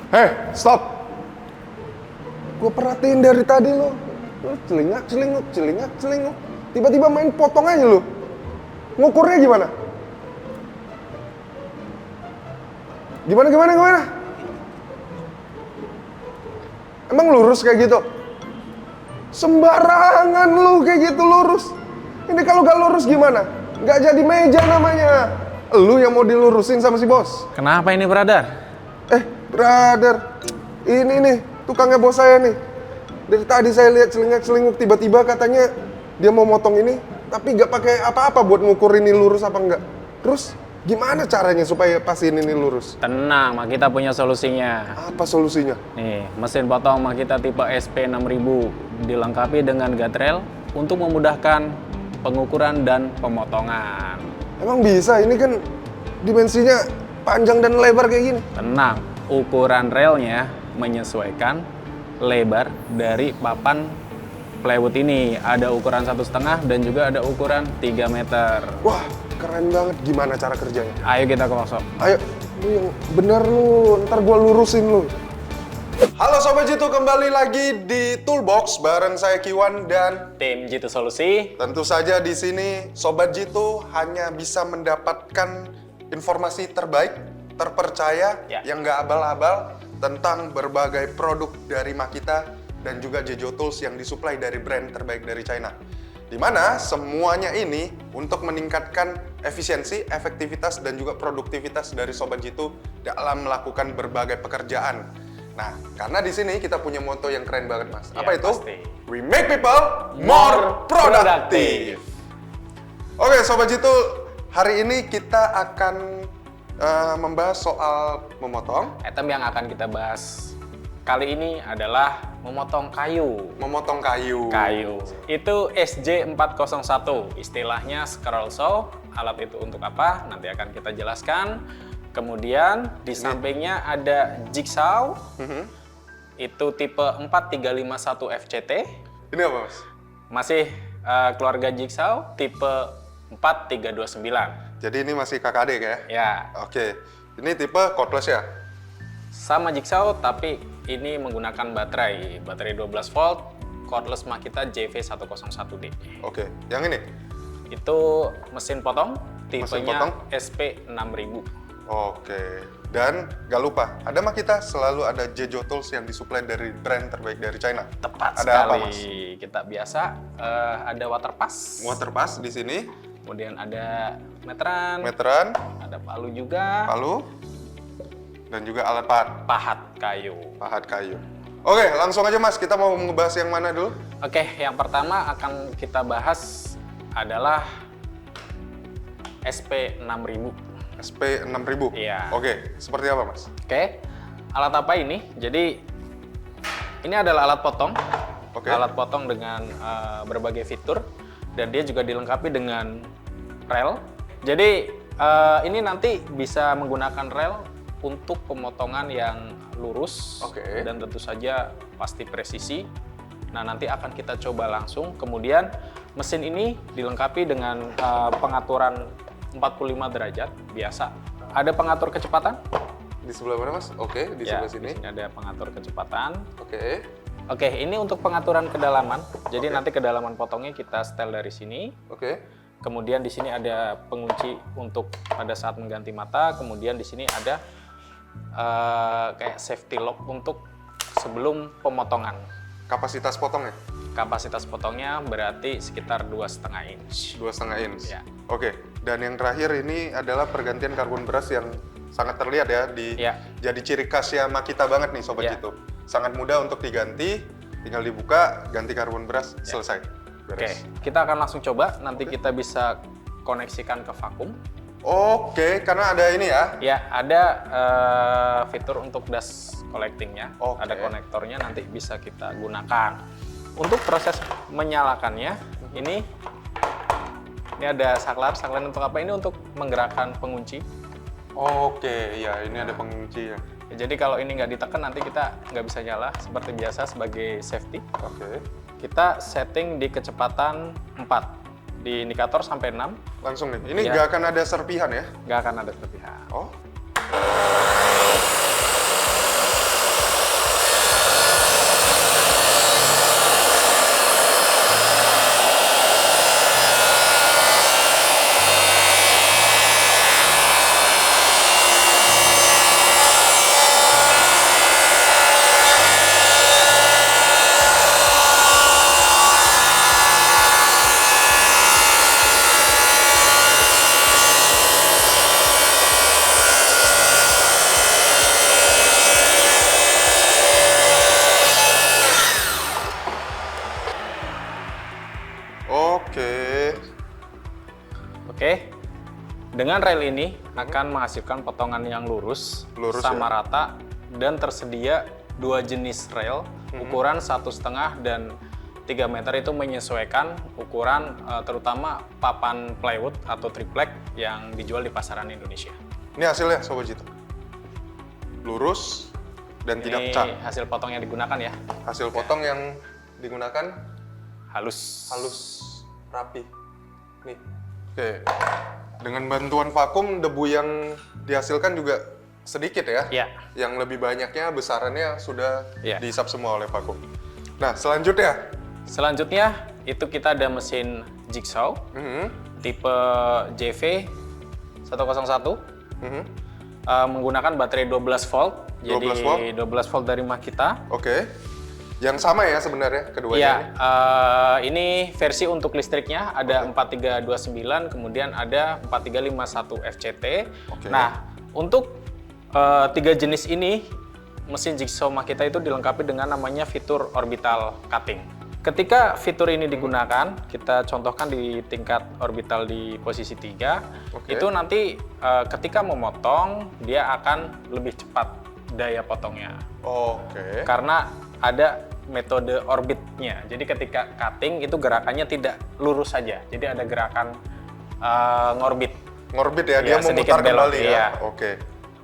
Hei, stop! Gue perhatiin dari tadi lo celingak. Tiba-tiba main potong aja lo. Ngukurnya gimana? Gimana? Emang lurus kayak gitu? Sembarangan lu kayak gitu lurus. Ini kalau gak lurus gimana? Gak jadi meja namanya. Lu yang mau dilurusin sama si bos. Kenapa ini, brother? Brother, ini nih tukangnya bos saya nih. Dari tadi saya lihat celingak-celinguk, tiba-tiba katanya dia mau motong ini, tapi gak pakai apa-apa buat ngukur ini lurus apa enggak. Terus gimana caranya supaya pastiin ini lurus? Tenang, Mak, kita punya solusinya. Apa solusinya? Nih, mesin potong Mak kita tipe SP6000 dilengkapi dengan guardrail untuk memudahkan pengukuran dan pemotongan. Emang bisa? Ini kan dimensinya panjang dan lebar kayak gini. Tenang, ukuran relnya menyesuaikan lebar dari papan plywood ini. Ada ukuran 1,5 dan juga ada ukuran 3 meter. Wah, keren banget. Gimana cara kerjanya? Ayo kita ke workshop. Ayo, lu yang bener lu, ntar gua lurusin lu. Halo Sobat Jitu, kembali lagi di Toolbox bareng saya Kiwan dan Tim Jitu Solusi. tentu saja di sini Sobat Jitu hanya bisa mendapatkan informasi terbaik, terpercaya, yang nggak abal-abal tentang berbagai produk dari Makita dan juga Jejo Tools yang disuplai dari brand terbaik dari China. Di mana semuanya ini untuk meningkatkan efisiensi, efektivitas, dan juga produktivitas dari Sobat Jitu dalam melakukan berbagai pekerjaan. Nah, karena di sini kita punya moto yang keren banget, Mas. Ya, Apa itu? pasti. We make people more productive. Oke, Sobat Jitu, hari ini kita akan membahas soal memotong. Item yang akan kita bahas kali ini adalah memotong kayu. Memotong kayu. Itu SJ401, istilahnya scroll saw. Alat itu untuk apa? Nanti akan kita jelaskan. Kemudian di sampingnya ada jigsaw. Itu tipe 4351 FCT. Ini apa, Mas? Masih keluarga jigsaw tipe 4329. Jadi ini masih kakak adik ya? Ya, Oke. Ini tipe cordless ya? sama jigsaw tapi ini menggunakan baterai 12 volt, cordless Makita JV101D. Oke. Yang ini? Itu mesin potong, Mesin tipenya potong? SP6000. Oke. Dan gak lupa, ada Makita selalu ada Jejo Tools yang disuplai dari brand terbaik dari China. Tepat Ada sekali. apa, Mas? Kita biasa ada water pass. Water pass di sini, Kemudian ada meteran, meteran, ada palu juga, palu, dan juga alat pahat kayu. pahat kayu. Oke, langsung aja Mas, kita mau ngebahas yang mana dulu? Oke, yang pertama akan kita bahas adalah SP6000. SP6000? Iya. Oke, seperti apa Mas? Oke, alat apa ini? Jadi ini adalah alat potong. Oke. Alat potong dengan berbagai fitur dan dia juga dilengkapi dengan rel. Jadi ini nanti bisa menggunakan rel untuk pemotongan yang lurus Oke. dan tentu saja pasti presisi. Nah, nanti akan kita coba langsung. Kemudian mesin ini dilengkapi dengan pengaturan 45 derajat biasa. Ada pengatur kecepatan? Di sebelah mana Mas? Oke, di sebelah sini. Di sini ada pengatur kecepatan. Oke. Oke, ini untuk pengaturan kedalaman. Jadi Oke. nanti kedalaman potongnya kita setel dari sini. Oke. Kemudian di sini ada pengunci untuk pada saat mengganti mata. Kemudian di sini ada kayak safety lock untuk sebelum pemotongan. Kapasitas potongnya? Kapasitas potongnya berarti sekitar 2,5 inch. 2,5 inch. Ya. Oke. Dan yang terakhir ini adalah pergantian karbon beras yang sangat terlihat ya Ya. jadi ciri khasnya Makita banget nih Sobat Ya. Jitu. Sangat mudah untuk diganti, tinggal dibuka, ganti karbon beras, selesai. Oke, Beres. kita akan langsung coba. Nanti kita bisa koneksikan ke vakum. Oke, karena ada ini ya. Ya, ada fitur untuk dust collectingnya. Oke. Ada konektornya, nanti bisa kita gunakan. Untuk proses menyalakannya, ini ada saklar. Saklar untuk apa? Ini untuk menggerakkan pengunci. Oke, ya ini ada pengunci ya. Ya, jadi kalau ini nggak ditekan, nanti kita nggak bisa nyala. Seperti biasa sebagai safety. Oke. Kita setting di kecepatan 4. Di indikator sampai 6, Langsung nih. Ini Ya. nggak akan ada serpihan ya? nggak akan ada serpihan. Oh. Dengan rail ini akan menghasilkan potongan yang lurus sama rata, dan tersedia 2 jenis rail ukuran 1,5 dan 3 meter itu menyesuaikan ukuran terutama papan plywood atau triplek yang dijual di pasaran Indonesia. Ini hasilnya Sobat Jito. Lurus dan tidak pecah. Ini hasil potong yang digunakan ya. Hasil potong yang digunakan Halus. rapi. Nih. Oke. Dengan bantuan vakum, debu yang dihasilkan juga sedikit ya. Iya. Yang lebih banyaknya besarannya sudah Iya. dihisap semua oleh vakum. Nah, selanjutnya. Selanjutnya itu kita ada mesin jigsaw tipe JV 101 menggunakan baterai 12 volt. 12 volt? Jadi 12 volt dari Makita. Oke. Yang sama ya sebenarnya keduanya Iya, ini? ini versi untuk listriknya ada 4329, kemudian ada 4351 FCT. Oke. Nah, untuk 3 jenis ini, mesin jigsaw Makita itu dilengkapi dengan namanya fitur orbital cutting. Ketika fitur ini digunakan, kita contohkan di tingkat orbital di posisi 3, itu nanti ketika memotong, dia akan lebih cepat daya potongnya. Oke. Karena ada metode orbitnya. Jadi ketika cutting itu gerakannya tidak lurus saja. Jadi ada gerakan ngorbit. Ngorbit ya, dia sedikit memutar belok, kembali ya. iya. Oke.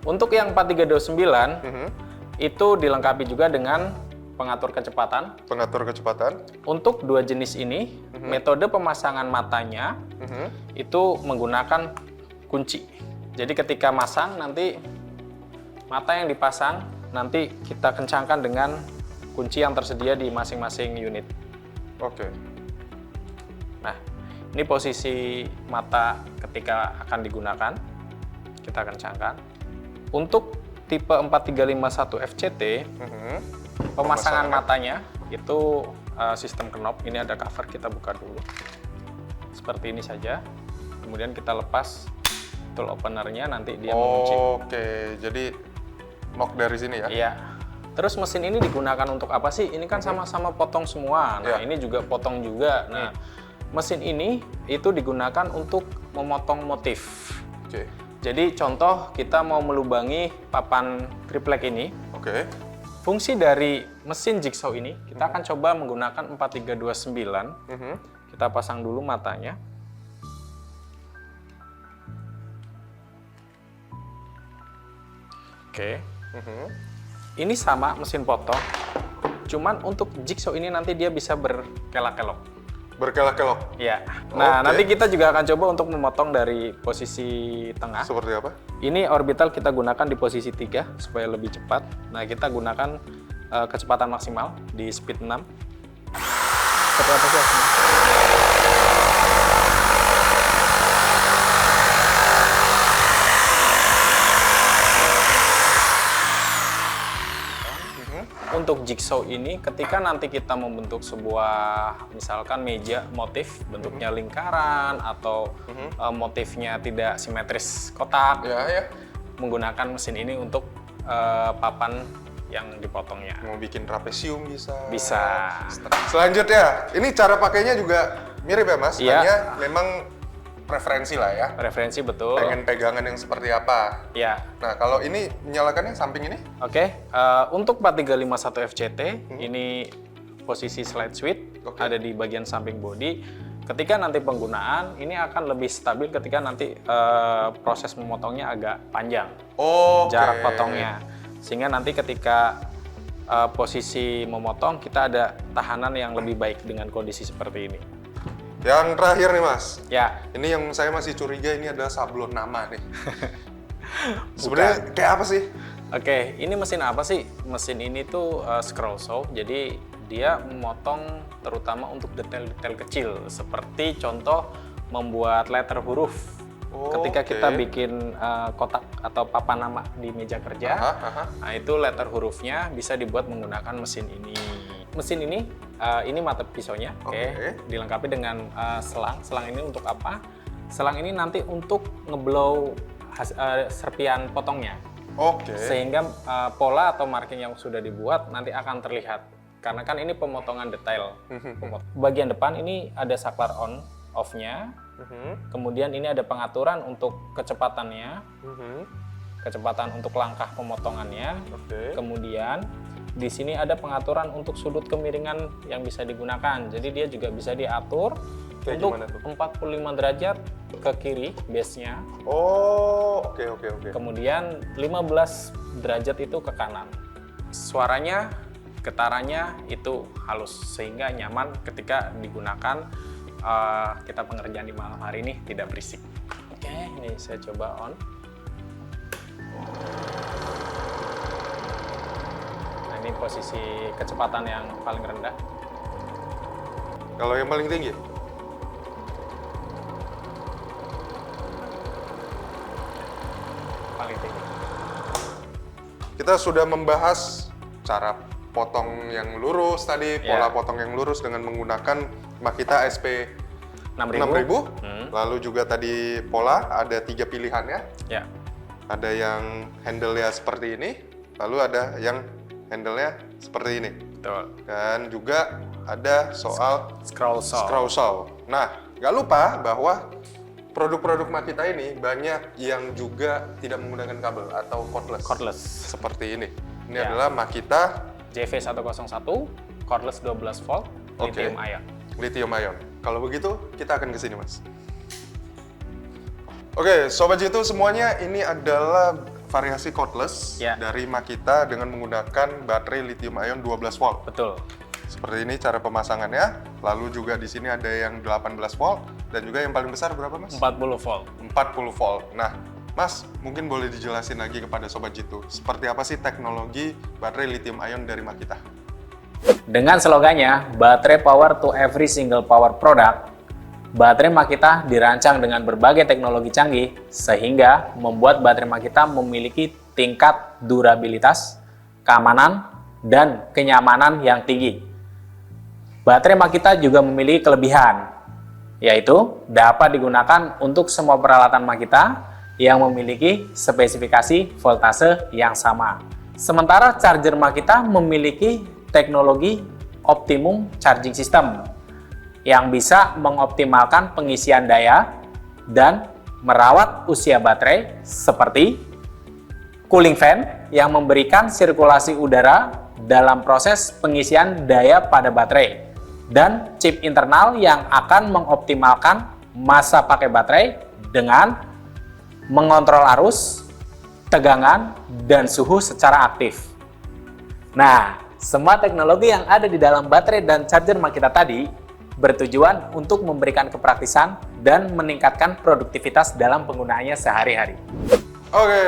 Untuk yang 4329 itu dilengkapi juga dengan pengatur kecepatan. Pengatur kecepatan. Untuk 2 jenis ini, metode pemasangan matanya itu menggunakan kunci. Jadi ketika masang nanti mata yang dipasang nanti kita kencangkan dengan kunci yang tersedia di masing-masing unit. Oke. Nah, ini posisi mata ketika akan digunakan. Kita kencangkan. Untuk tipe 4351 FCT, pemasangan matanya itu sistem knob. Ini ada cover, kita buka dulu. Seperti ini saja. Kemudian kita lepas tool openernya, nanti dia mengunci. Oke, jadi lock dari sini ya? Iya. Terus mesin ini digunakan untuk apa sih? Ini kan sama-sama potong semua. Nah, ini juga potong juga. Nah, mesin ini itu digunakan untuk memotong motif. Oke. Jadi contoh kita mau melubangi papan triplek ini. Oke. Fungsi dari mesin jigsaw ini, kita akan coba menggunakan 4329. Kita pasang dulu matanya. Oke. Ini sama mesin potong, cuman untuk jigsaw ini nanti dia bisa berkelak-kelok. Berkelak-kelok? Ya. Nah, nanti kita juga akan coba untuk memotong dari posisi tengah. Seperti apa? Ini orbital kita gunakan di posisi 3 supaya lebih cepat. Nah, kita gunakan kecepatan maksimal di speed 6. Seperti apa sih hasilnya? Untuk jigsaw ini, ketika nanti kita membentuk sebuah misalkan meja motif bentuknya lingkaran atau motifnya tidak simetris kotak, menggunakan mesin ini untuk papan yang dipotongnya. Mau bikin trapesium bisa. Bisa. Selanjutnya, ini cara pakainya juga mirip ya Mas? Iya. Hanya memang preferensi lah ya. Referensi betul. Pengen pegangan yang seperti apa. Ya. Nah, kalau ini menyalakannya samping ini? Oke, untuk 4351 FCT, ini posisi slide switch, ada di bagian samping bodi. Ketika nanti penggunaan, ini akan lebih stabil ketika nanti proses memotongnya agak panjang. Jarak potongnya. Sehingga nanti ketika posisi memotong, kita ada tahanan yang lebih baik dengan kondisi seperti ini. Yang terakhir nih Mas. Ya. Ini yang saya masih curiga, ini adalah sablon nama nih. Sebenarnya kayak apa sih? Oke, ini mesin apa sih? Mesin ini tuh scroll saw, jadi dia memotong terutama untuk detail-detail kecil, seperti contoh membuat letter huruf. Ketika kita bikin kotak atau papan nama di meja kerja, nah itu letter hurufnya bisa dibuat menggunakan mesin ini. Mesin ini mata pisaunya, dilengkapi dengan selang. Selang ini untuk apa? Selang ini nanti untuk ngeblow serpian potongnya. Sehingga pola atau marking yang sudah dibuat nanti akan terlihat. Karena kan ini pemotongan detail. Bagian depan ini ada saklar on, off-nya. Kemudian ini ada pengaturan untuk kecepatannya, kecepatan untuk langkah pemotongannya. Kemudian di sini ada pengaturan untuk sudut kemiringan yang bisa digunakan. Jadi dia juga bisa diatur untuk 45 derajat ke kiri base-nya. Oh, oke. Kemudian 15 derajat itu ke kanan. Suaranya, getarannya itu halus sehingga nyaman ketika digunakan. Kita pengerjaan di malam hari ini tidak berisik. Oke, ini saya coba on. Nah, ini posisi kecepatan yang paling rendah. Kalau yang paling tinggi? Paling tinggi. Kita sudah membahas cara potong yang lurus tadi, pola potong yang lurus dengan menggunakan Makita SP 6000. Lalu juga tadi pola ada 3 pilihannya. Ya. Ada yang handle-nya seperti ini, lalu ada yang handle-nya seperti ini. Betul. Dan juga ada soal Scroll saw. Nah, nggak lupa bahwa produk-produk Makita ini banyak yang juga tidak menggunakan kabel atau cordless. Seperti ini. Ini adalah Makita JV101 cordless 12 volt lithium ion. Lithium ion. Kalau begitu, kita akan ke sini, Mas. Oke, Sobat Jitu semuanya, ini adalah variasi cordless dari Makita dengan menggunakan baterai lithium ion 12 volt. Betul. Seperti ini cara pemasangannya. Lalu juga di sini ada yang 18 volt dan juga yang paling besar berapa, Mas? 40 volt. 40 volt. Nah, Mas, mungkin boleh dijelasin lagi kepada Sobat Jitu, seperti apa sih teknologi baterai lithium ion dari Makita? Dengan slogannya, baterai power to every single power product, baterai Makita dirancang dengan berbagai teknologi canggih sehingga membuat baterai Makita memiliki tingkat durabilitas, keamanan, dan kenyamanan yang tinggi. Baterai Makita juga memiliki kelebihan, yaitu dapat digunakan untuk semua peralatan Makita yang memiliki spesifikasi voltase yang sama. Sementara charger Makita memiliki teknologi optimum charging system yang bisa mengoptimalkan pengisian daya dan merawat usia baterai seperti cooling fan yang memberikan sirkulasi udara dalam proses pengisian daya pada baterai dan chip internal yang akan mengoptimalkan masa pakai baterai dengan mengontrol arus, tegangan, dan suhu secara aktif. Nah, semua teknologi yang ada di dalam baterai dan charger Makita tadi bertujuan untuk memberikan kepraktisan dan meningkatkan produktivitas dalam penggunaannya sehari-hari. Oke,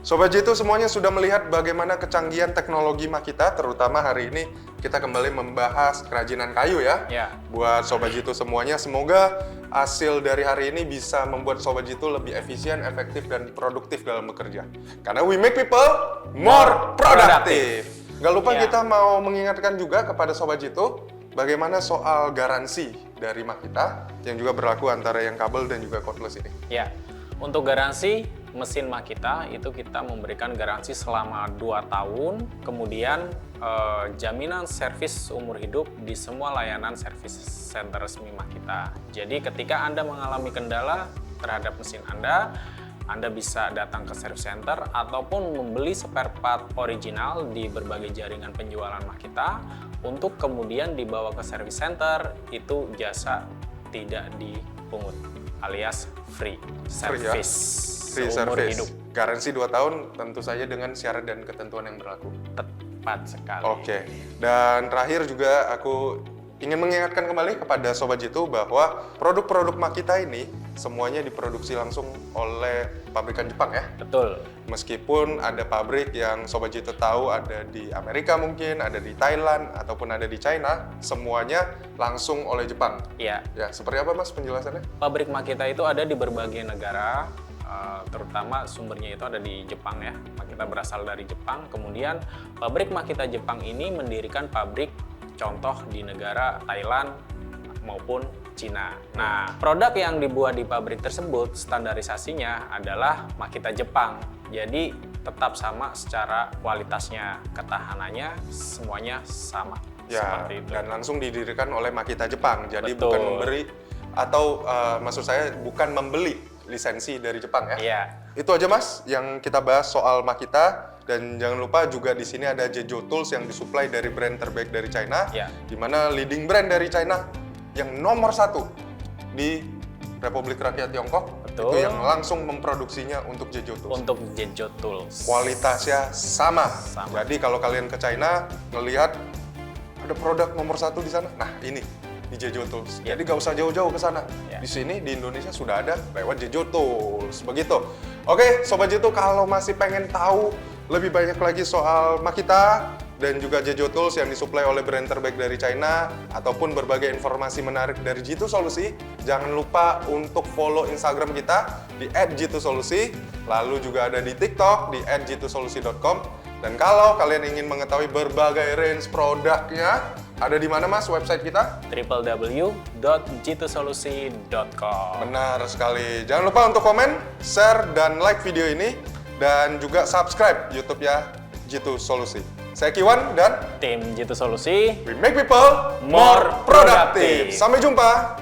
Sobat Jitu semuanya sudah melihat bagaimana kecanggihan teknologi Makita, terutama hari ini kita kembali membahas kerajinan kayu ya. Buat Sobat Jitu semuanya, semoga hasil dari hari ini bisa membuat Sobat Jitu lebih efisien, efektif, dan produktif dalam bekerja. Karena we make people more productive. Gak lupa kita mau mengingatkan juga kepada Sobat Jitu bagaimana soal garansi dari Makita yang juga berlaku antara yang kabel dan juga cordless ini. Ya, untuk garansi mesin Makita itu kita memberikan garansi selama 2 tahun, kemudian jaminan servis umur hidup di semua layanan servis center resmi Makita. Jadi ketika Anda mengalami kendala terhadap mesin Anda bisa datang ke service center ataupun membeli spare part original di berbagai jaringan penjualan Makita untuk kemudian dibawa ke service center. Itu jasa tidak dipungut alias free service. Free seumur service. hidup. Garansi 2 tahun tentu saja dengan syarat dan ketentuan yang berlaku. Tepat sekali. Oke. Dan terakhir juga aku ingin mengingatkan kembali kepada Sobat Jitu bahwa produk-produk Makita ini semuanya diproduksi langsung oleh pabrikan Jepang ya. Betul. Meskipun ada pabrik yang Sobat Jitu tahu ada di Amerika mungkin, ada di Thailand, ataupun ada di China, semuanya langsung oleh Jepang. Iya. Ya, seperti apa Mas penjelasannya? Pabrik Makita itu ada di berbagai negara, terutama sumbernya itu ada di Jepang ya. Makita berasal dari Jepang, kemudian pabrik Makita Jepang ini mendirikan pabrik contoh di negara Thailand maupun Cina. Nah, produk yang dibuat di pabrik tersebut standarisasinya adalah Makita Jepang. Jadi tetap sama secara kualitasnya, ketahanannya semuanya sama. Ya, seperti itu. dan langsung didirikan oleh Makita Jepang. Jadi Betul. bukan memberi atau maksud saya bukan membeli lisensi dari Jepang ya. Iya. Itu aja Mas yang kita bahas soal Makita, dan jangan lupa juga di sini ada Jejo Tools yang disuplai dari brand terbaik dari China, Iya. di mana leading brand dari China yang nomor 1 di Republik Rakyat Tiongkok. Betul. Itu yang langsung memproduksinya untuk Jejo Tools. Untuk Jejo Tools. Kualitasnya sama. Sama. Jadi kalau kalian ke China ngelihat ada produk nomor 1 di sana, nah ini di Jejo Tools. Ya. Jadi gak usah jauh-jauh ke sana. Ya. Di sini di Indonesia sudah ada lewat Jejo Tools. Begitu. Oke, Sobat Jeto, kalau masih pengen tahu lebih banyak lagi soal Makita dan juga Jejo Tools yang disuplai oleh brand terbaik dari China, ataupun berbagai informasi menarik dari Jitu Solusi, jangan lupa untuk follow Instagram kita di @jitusolusi, lalu juga ada di TikTok di @jitusolusi.com. Dan kalau kalian ingin mengetahui berbagai range produknya, ada di mana Mas website kita? www.jitusolusi.com. Benar sekali. Jangan lupa untuk komen, share, dan like video ini, dan juga subscribe YouTube ya Jitu Solusi. Saya Kiwan dan Tim Jitu Solusi. we make people more productive. Sampai jumpa.